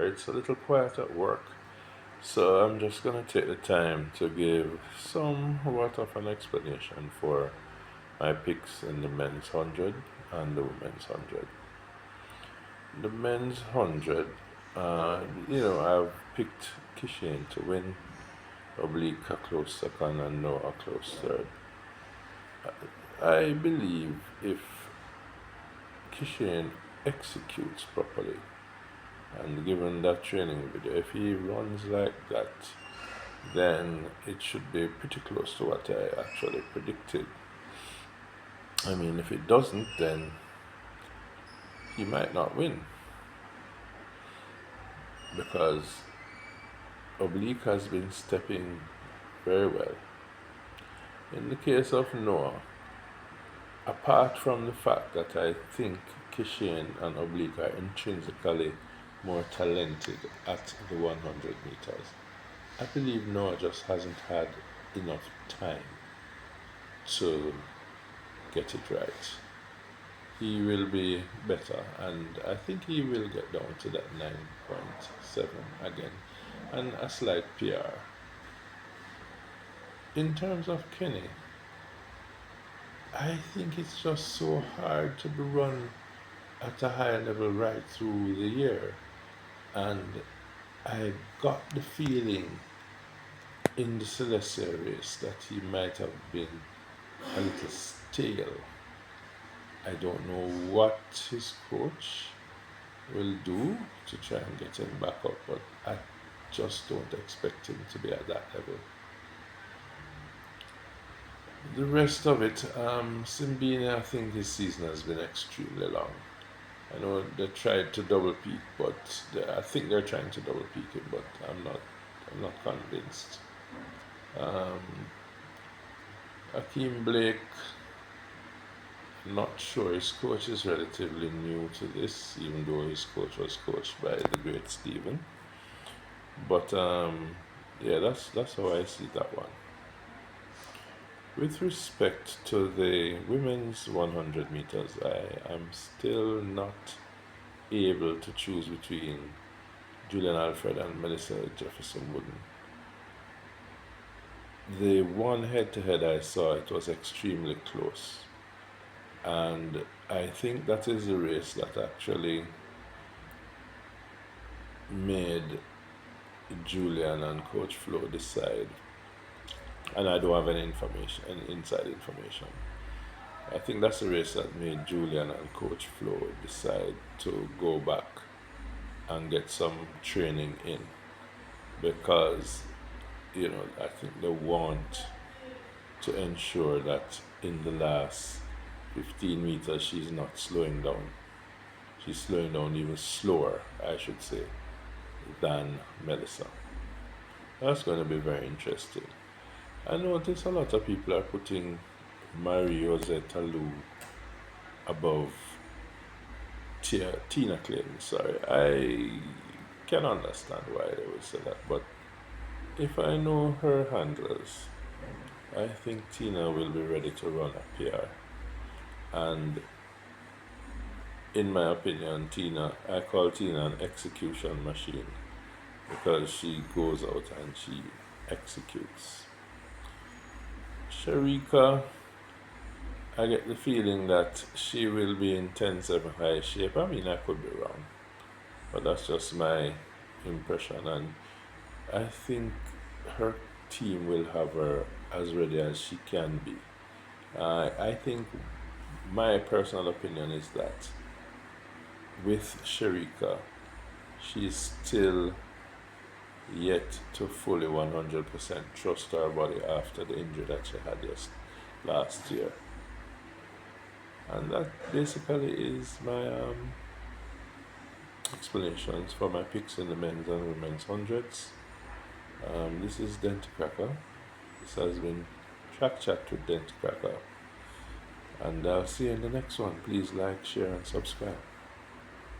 It's a little quiet at work, so I'm just gonna take the time to give somewhat of an explanation for my picks in the men's 100 and the women's 100. The men's 100, I've picked Kishin to win, Oblique a close second, and Noah a close third. I believe if Kishin executes properly, and given that training video, if he runs like that, then it should be pretty close to what I actually predicted. I mean, if it doesn't, then he might not win because Oblique has been stepping very well. In the case of Noah, apart from the fact that I think Kishan and Oblique are intrinsically more talented at the 100 meters, I believe Noah just hasn't had enough time to get it right. He will be better, and I think he will get down to that 9.7 again, and a slight PR. In terms of Kenny, I think it's just so hard to be run at a high level right through the year, and I got the feeling in the Celestia race that he might have been a little stale. I don't know what his coach will do to try and get him back up, but I just don't expect him to be at that level. The rest of it, Simbini, I think his season has been extremely long. I know they tried to double peak, but I think they're trying to double peak him, but I'm not convinced. Akeem Blake, not sure. His coach is relatively new to this, even though his coach was coached by the great Steven. But yeah, that's how I see that one. With respect to the women's 100 meters, I am still not able to choose between Julian Alfred and Melissa Jefferson Wooden. The one head-to-head I saw, it was extremely close. And I think that is the race that actually made Julian and Coach Flo decide. And I don't have any inside information. I think that's the race that made Julian and Coach Flo decide to go back and get some training in, because I think they want to ensure that in the last 15 meters she's not slowing down. She's slowing down even slower, I should say, than Melissa. That's going to be very interesting. I notice a lot of people are putting Marie-Josée Lou above Tina Clayton. Sorry, I can understand why they would say that, but if I know her handlers, I think Tina will be ready to run a PR. And in my opinion, I call Tina an execution machine, because she goes out and she executes. Sharika, I get the feeling that she will be in 10-7 high shape. I mean, I could be wrong, but that's just my impression, and I think her team will have her as ready as she can be. I think my personal opinion is that with Sharika, she's still yet to fully 100% trust her body after the injury that she had just last year. And that basically is my explanations for my picks in the men's and women's hundreds. This is Dent Cracker. This has been Track Chat with Dent Cracker. And I'll see you in the next one. Please like, share, and subscribe.